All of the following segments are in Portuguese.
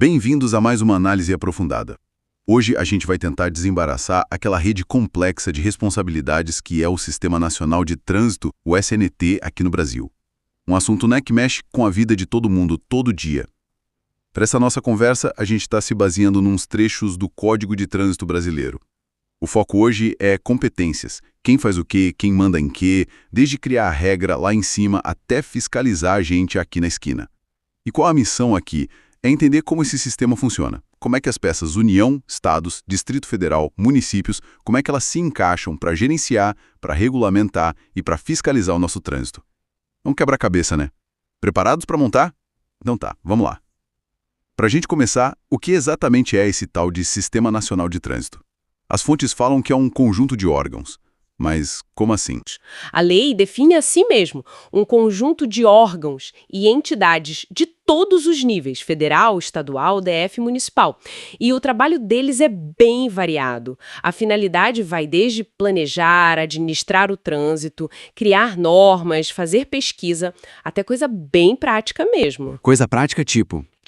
Bem-vindos a mais uma análise aprofundada. Hoje a gente vai tentar desembaraçar aquela rede complexa de responsabilidades que é o Sistema Nacional de Trânsito, o SNT, aqui no Brasil. Um assunto, né, que mexe com a vida de todo mundo, todo dia. Para essa nossa conversa, a gente está se baseando nos trechos do Código de Trânsito Brasileiro. O foco hoje é competências. Quem faz o quê, quem manda em quê, desde criar a regra lá em cima até fiscalizar a gente aqui na esquina. E qual a missão aqui? É entender como esse sistema funciona. Como é que as peças União, Estados, Distrito Federal, municípios, como é que elas se encaixam para gerenciar, para regulamentar e para fiscalizar o nosso trânsito. É um quebra-cabeça, né? Preparados para montar? Então tá, vamos lá. Para a gente começar, o que exatamente é esse tal de Sistema Nacional de Trânsito? As fontes falam que é um conjunto de órgãos. Mas como assim? A lei define assim mesmo um conjunto de órgãos e entidades de todos os níveis, federal, estadual, DF e municipal. E o trabalho deles é bem variado. A finalidade vai desde planejar, administrar o trânsito, criar normas, fazer pesquisa, até coisa bem prática mesmo. Coisa prática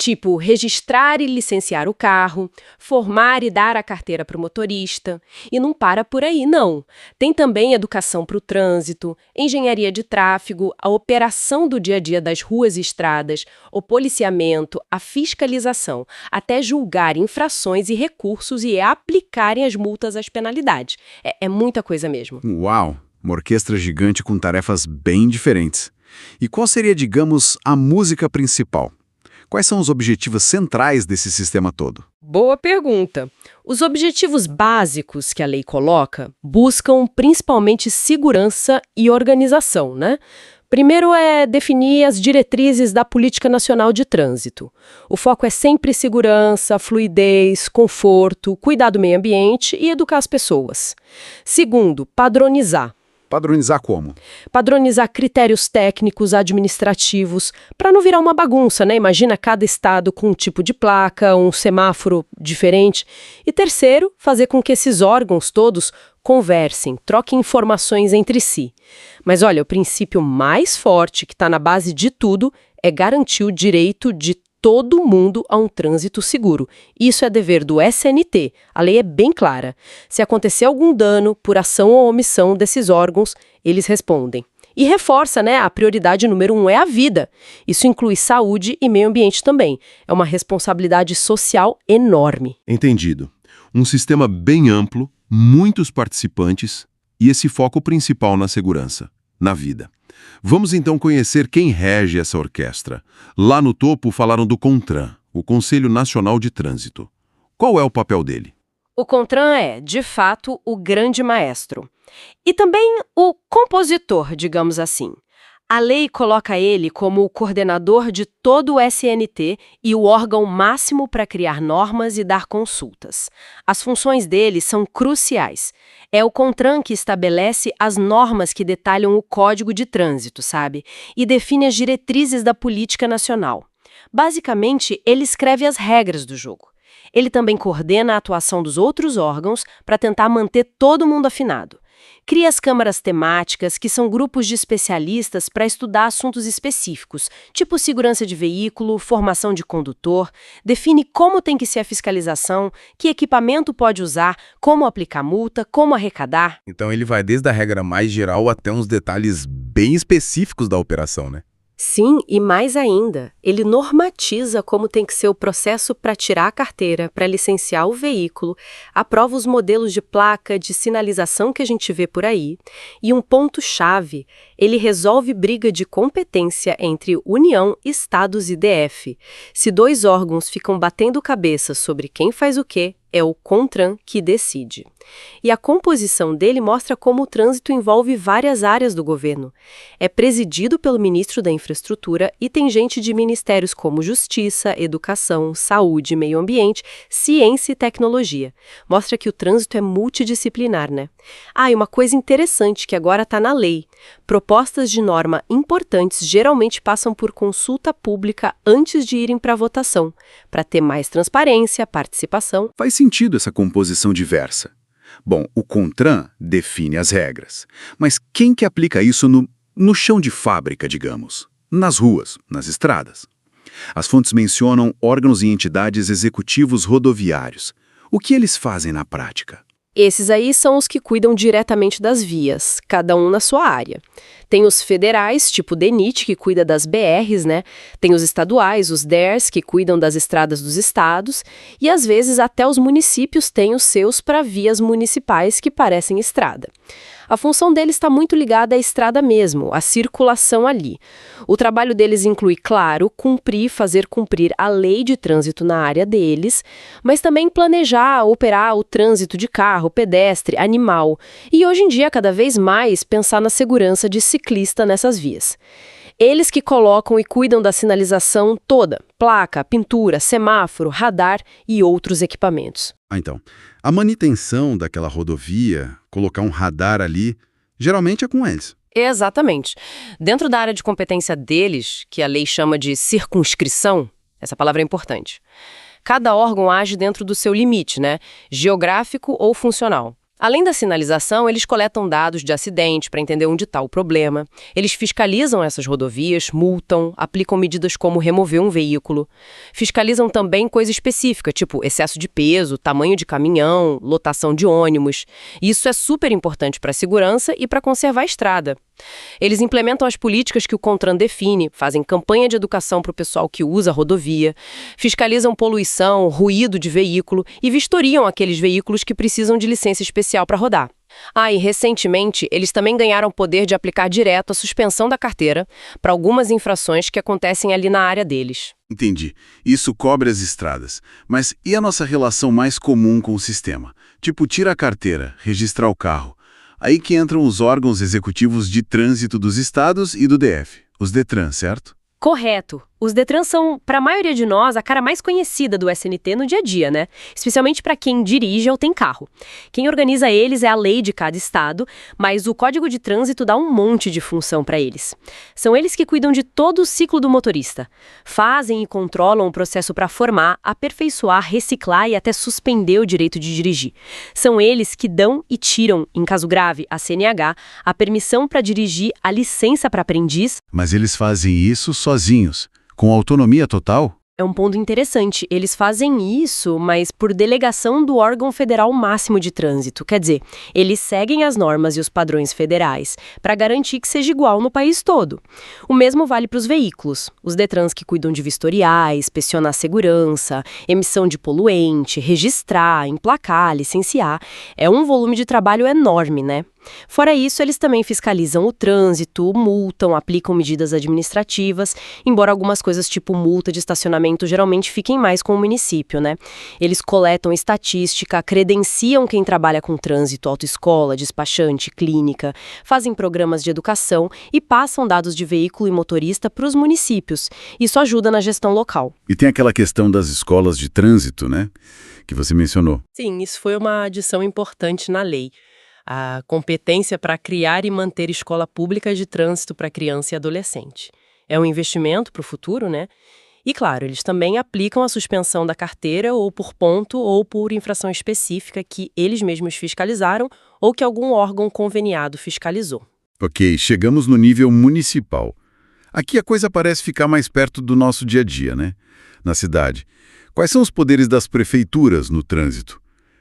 Tipo, registrar e licenciar o carro, formar e dar a carteira para o motorista. E não para por aí, não. Tem também educação para o trânsito, engenharia de tráfego, a operação do dia a dia das ruas e estradas, o policiamento, a fiscalização, até julgar infrações e recursos e aplicarem as multas às penalidades. É muita coisa mesmo. Uau! Uma orquestra gigante com tarefas bem diferentes. E qual seria, digamos, a música principal? Quais são os objetivos centrais desse sistema todo? Boa pergunta. Os objetivos básicos que a lei coloca buscam principalmente segurança e organização, né? Primeiro é definir as diretrizes da Política Nacional de Trânsito. O foco é sempre segurança, fluidez, conforto, cuidar do meio ambiente e educar as pessoas. Segundo, padronizar. Padronizar como? Padronizar critérios técnicos, administrativos, para não virar uma bagunça, né? Imagina cada estado com um tipo de placa, um semáforo diferente. E terceiro, fazer com que esses órgãos todos conversem, troquem informações entre si. Mas olha, o princípio mais forte que está na base de tudo é garantir o direito de todo mundo a um trânsito seguro. Isso é dever do SNT. A lei é bem clara. Se acontecer algum dano por ação ou omissão desses órgãos, eles respondem. E reforça, né? A prioridade número 1 é a vida. Isso inclui saúde e meio ambiente também. É uma responsabilidade social enorme. Entendido. Um sistema bem amplo, muitos participantes e esse foco principal na segurança, na vida. Vamos então conhecer quem rege essa orquestra. Lá no topo falaram do CONTRAN, o Conselho Nacional de Trânsito. Qual é o papel dele? O CONTRAN é, de fato, o grande maestro. E também o compositor, digamos assim. A lei coloca ele como o coordenador de todo o SNT e o órgão máximo para criar normas e dar consultas. As funções dele são cruciais. É o CONTRAN que estabelece as normas que detalham o Código de Trânsito, sabe? E define as diretrizes da política nacional. Basicamente, ele escreve as regras do jogo. Ele também coordena a atuação dos outros órgãos para tentar manter todo mundo afinado. Cria as câmaras temáticas, que são grupos de especialistas para estudar assuntos específicos, tipo segurança de veículo, formação de condutor, define como tem que ser a fiscalização, que equipamento pode usar, como aplicar multa, como arrecadar. Então ele vai desde a regra mais geral até uns detalhes bem específicos da operação, né? Sim, e mais ainda, ele normatiza como tem que ser o processo para tirar a carteira, para licenciar o veículo, aprova os modelos de placa, de sinalização que a gente vê por aí, e um ponto-chave, ele resolve briga de competência entre União, Estados e DF. Se dois órgãos ficam batendo cabeça sobre quem faz o quê, é o CONTRAN que decide. E a composição dele mostra como o trânsito envolve várias áreas do governo. É presidido pelo ministro da Infraestrutura e tem gente de ministérios como Justiça, Educação, Saúde, Meio Ambiente, Ciência e Tecnologia. Mostra que o trânsito é multidisciplinar, né? E uma coisa interessante que agora está na lei. Propostas de norma importantes geralmente passam por consulta pública antes de irem para votação, para ter mais transparência, participação. Faz sentido essa composição diversa. Bom, o CONTRAN define as regras. Mas quem que aplica isso no chão de fábrica, digamos? Nas ruas, nas estradas? As fontes mencionam órgãos e entidades executivos rodoviários. O que eles fazem na prática? Esses aí são os que cuidam diretamente das vias, cada um na sua área. Tem os federais, tipo o DENIT, que cuida das BRs, né? Tem os estaduais, os DERs, que cuidam das estradas dos estados. E às vezes até os municípios têm os seus para vias municipais que parecem estrada. A função deles está muito ligada à estrada mesmo, à circulação ali. O trabalho deles inclui, claro, fazer cumprir a lei de trânsito na área deles, mas também planejar, operar o trânsito de carro, pedestre, animal. E hoje em dia, cada vez mais, pensar na segurança de ciclista nessas vias. Eles que colocam e cuidam da sinalização toda, placa, pintura, semáforo, radar e outros equipamentos. Então, a manutenção daquela rodovia, colocar um radar ali, geralmente é com eles. Exatamente. Dentro da área de competência deles, que a lei chama de circunscrição, essa palavra é importante. Cada órgão age dentro do seu limite, né? Geográfico ou funcional. Além da sinalização, eles coletam dados de acidente para entender onde está o problema. Eles fiscalizam essas rodovias, multam, aplicam medidas como remover um veículo. Fiscalizam também coisa específica, tipo excesso de peso, tamanho de caminhão, lotação de ônibus. Isso é super importante para a segurança e para conservar a estrada. Eles implementam as políticas que o CONTRAN define, fazem campanha de educação para o pessoal que usa a rodovia, fiscalizam poluição, ruído de veículo e vistoriam aqueles veículos que precisam de licença especial para rodar. E recentemente, eles também ganharam poder de aplicar direto a suspensão da carteira para algumas infrações que acontecem ali na área deles. Entendi. Isso cobre as estradas. Mas e a nossa relação mais comum com o sistema? Tipo, tira a carteira, registrar o carro. Aí que entram os órgãos executivos de trânsito dos estados e do DF, os DETRAN, certo? Correto. Os DETRAN são, para a maioria de nós, a cara mais conhecida do SNT no dia a dia, né? Especialmente para quem dirige ou tem carro. Quem organiza eles é a lei de cada estado, mas o Código de Trânsito dá um monte de função para eles. São eles que cuidam de todo o ciclo do motorista. Fazem e controlam o processo para formar, aperfeiçoar, reciclar e até suspender o direito de dirigir. São eles que dão e tiram, em caso grave, a CNH, a permissão para dirigir, a licença para aprendiz. Mas eles fazem isso sozinhos, com autonomia total? É um ponto interessante. Eles fazem isso, mas por delegação do órgão federal máximo de trânsito. Quer dizer, eles seguem as normas e os padrões federais para garantir que seja igual no país todo. O mesmo vale para os veículos. Os DETRANs que cuidam de vistoriar, inspecionar segurança, emissão de poluente, registrar, emplacar, licenciar. É um volume de trabalho enorme, né? Fora isso, eles também fiscalizam o trânsito, multam, aplicam medidas administrativas, embora algumas coisas tipo multa de estacionamento geralmente fiquem mais com o município, né? Eles coletam estatística, credenciam quem trabalha com trânsito, autoescola, despachante, clínica, fazem programas de educação e passam dados de veículo e motorista para os municípios. Isso ajuda na gestão local. E tem aquela questão das escolas de trânsito, né? Que você mencionou. Sim, isso foi uma adição importante na lei. A competência para criar e manter escola pública de trânsito para criança e adolescente. É um investimento para o futuro, né? E, claro, eles também aplicam a suspensão da carteira ou por ponto ou por infração específica que eles mesmos fiscalizaram ou que algum órgão conveniado fiscalizou. Ok, chegamos no nível municipal. Aqui a coisa parece ficar mais perto do nosso dia a dia, né? Na cidade. Quais são os poderes das prefeituras no trânsito?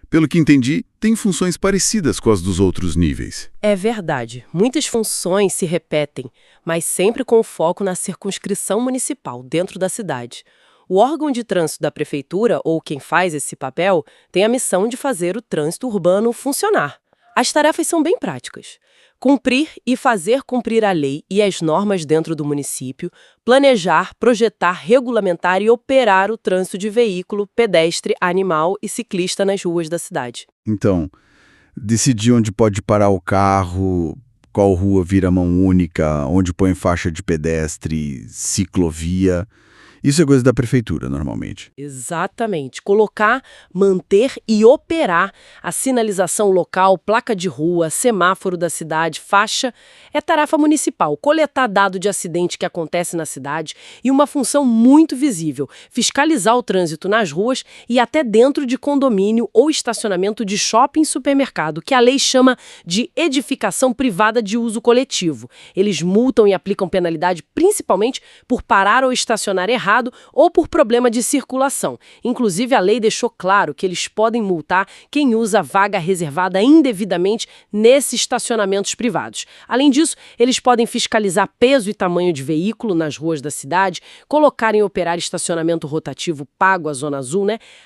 Pelo que entendi, tem funções parecidas com as dos outros níveis. É verdade. Muitas funções se repetem, mas sempre com foco na circunscrição municipal, dentro da cidade. O órgão de trânsito da prefeitura, ou quem faz esse papel, tem a missão de fazer o trânsito urbano funcionar. As tarefas são bem práticas. Cumprir e fazer cumprir a lei e as normas dentro do município, planejar, projetar, regulamentar e operar o trânsito de veículo, pedestre, animal e ciclista nas ruas da cidade. Então, decidir onde pode parar o carro, qual rua vira mão única, onde põe faixa de pedestre, ciclovia. Isso é coisa da prefeitura, normalmente. Exatamente. Colocar, manter e operar a sinalização local, placa de rua, semáforo da cidade, faixa, é tarefa municipal. Coletar dado de acidente que acontece na cidade e uma função muito visível, fiscalizar o trânsito nas ruas e até dentro de condomínio ou estacionamento de shopping e supermercado, que a lei chama de edificação privada de uso coletivo. Eles multam e aplicam penalidade principalmente por parar ou estacionar errado errado ou por problema de circulação. Inclusive, a lei deixou claro que eles podem multar quem usa vaga reservada indevidamente nesses estacionamentos privados. Além disso, eles podem fiscalizar peso e tamanho de veículo nas ruas da cidade, colocar em operar estacionamento rotativo pago à Zona Azul,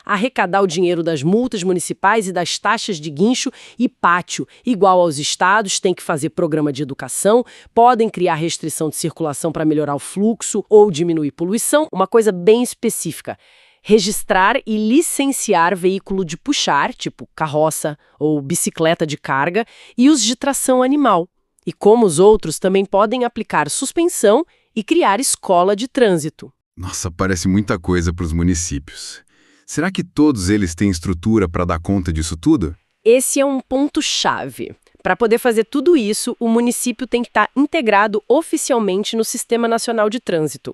arrecadar o dinheiro das multas municipais e das taxas de guincho e pátio. Igual aos estados, tem que fazer programa de educação, podem criar restrição de circulação para melhorar o fluxo ou diminuir poluição, uma coisa bem específica. Registrar e licenciar veículo de puxar, tipo carroça ou bicicleta de carga, e os de tração animal. E como os outros, também podem aplicar suspensão e criar escola de trânsito. Nossa, parece muita coisa para os municípios. Será que todos eles têm estrutura para dar conta disso tudo? Esse é um ponto-chave. Para poder fazer tudo isso, o município tem que estar integrado oficialmente no Sistema Nacional de Trânsito.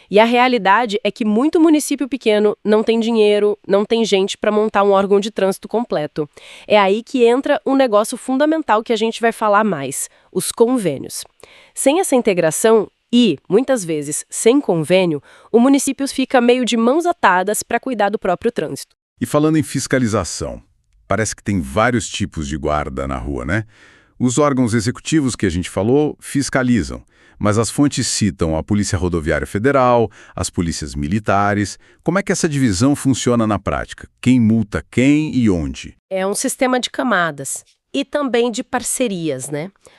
E a realidade é que muito município pequeno não tem dinheiro, não tem gente para montar um órgão de trânsito completo. É aí que entra um negócio fundamental que a gente vai falar mais, os convênios. Sem essa integração e, muitas vezes, sem convênio, o município fica meio de mãos atadas para cuidar do próprio trânsito. E falando em fiscalização, parece que tem vários tipos de guarda na rua, né? Os órgãos executivos que a gente falou fiscalizam, mas as fontes citam a Polícia Rodoviária Federal, as polícias militares. Como é que essa divisão funciona na prática? Quem multa quem e onde? É um sistema de camadas e também de parcerias,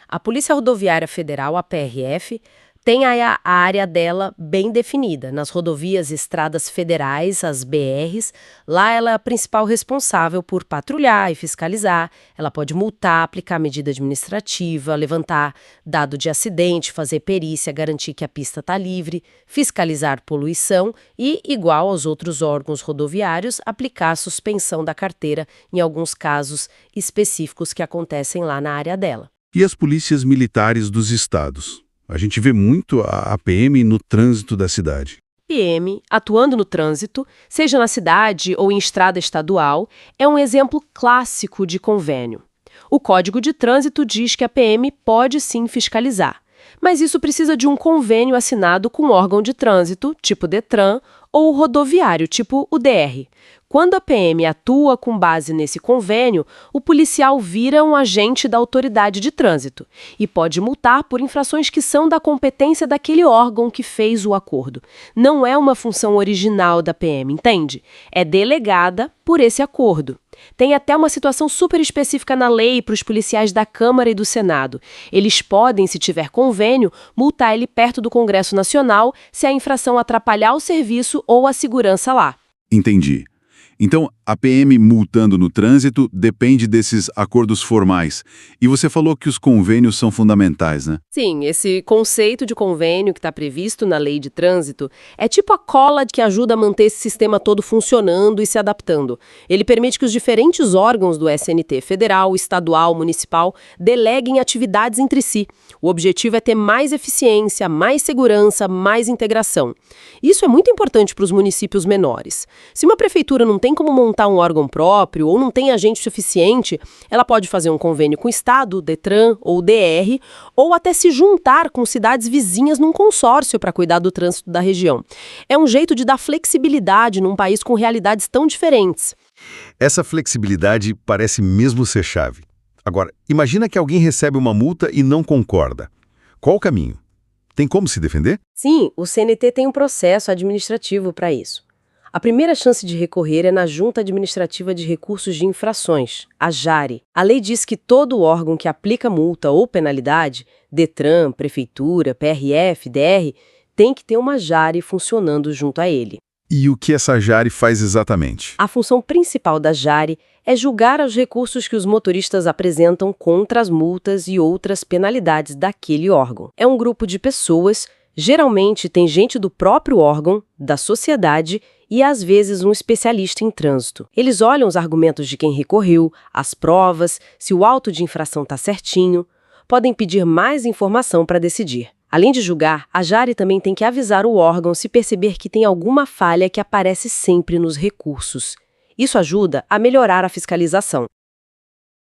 A Polícia Rodoviária Federal, a PRF, tem a área dela bem definida. Nas rodovias e estradas federais, as BRs, lá ela é a principal responsável por patrulhar e fiscalizar. Ela pode multar, aplicar medida administrativa, levantar dado de acidente, fazer perícia, garantir que a pista está livre, fiscalizar poluição e, igual aos outros órgãos rodoviários, aplicar a suspensão da carteira em alguns casos específicos que acontecem lá na área dela. E as polícias militares dos estados? A gente vê muito a PM no trânsito da cidade. PM, atuando no trânsito, seja na cidade ou em estrada estadual, é um exemplo clássico de convênio. O Código de Trânsito diz que a PM pode sim fiscalizar, mas isso precisa de um convênio assinado com um órgão de trânsito, tipo Detran, ou rodoviário, tipo o DR. Quando a PM atua com base nesse convênio, o policial vira um agente da autoridade de trânsito e pode multar por infrações que são da competência daquele órgão que fez o acordo. Não é uma função original da PM, entende? É delegada por esse acordo. Tem até uma situação super específica na lei para os policiais da Câmara e do Senado. Eles podem, se tiver convênio, multar ele perto do Congresso Nacional se a infração atrapalhar o serviço ou a segurança lá. Entendi. Então, a PM multando no trânsito depende desses acordos formais. E você falou que os convênios são fundamentais, né? Sim, esse conceito de convênio que está previsto na lei de trânsito é tipo a cola que ajuda a manter esse sistema todo funcionando e se adaptando. Ele permite que os diferentes órgãos do SNT, federal, estadual, municipal, deleguem atividades entre si. O objetivo é ter mais eficiência, mais segurança, mais integração. Isso é muito importante para os municípios menores. Se uma prefeitura não tem como montar um órgão próprio ou não tem agente suficiente, ela pode fazer um convênio com o Estado, Detran ou DR, ou até se juntar com cidades vizinhas num consórcio para cuidar do trânsito da região. É um jeito de dar flexibilidade num país com realidades tão diferentes. Essa flexibilidade parece mesmo ser chave. Agora, imagina que alguém recebe uma multa e não concorda. Qual o caminho? Tem como se defender? Sim, o CNT tem um processo administrativo para isso. A primeira chance de recorrer é na Junta Administrativa de Recursos de Infrações, a JARI. A lei diz que todo órgão que aplica multa ou penalidade, Detran, Prefeitura, PRF, DR, tem que ter uma JARI funcionando junto a ele. E o que essa JARI faz exatamente? A função principal da JARI é julgar os recursos que os motoristas apresentam contra as multas e outras penalidades daquele órgão. É um grupo de pessoas, geralmente tem gente do próprio órgão, da sociedade e, às vezes, um especialista em trânsito. Eles olham os argumentos de quem recorreu, as provas, se o auto de infração está certinho, podem pedir mais informação para decidir. Além de julgar, a JARI também tem que avisar o órgão se perceber que tem alguma falha que aparece sempre nos recursos. Isso ajuda a melhorar a fiscalização.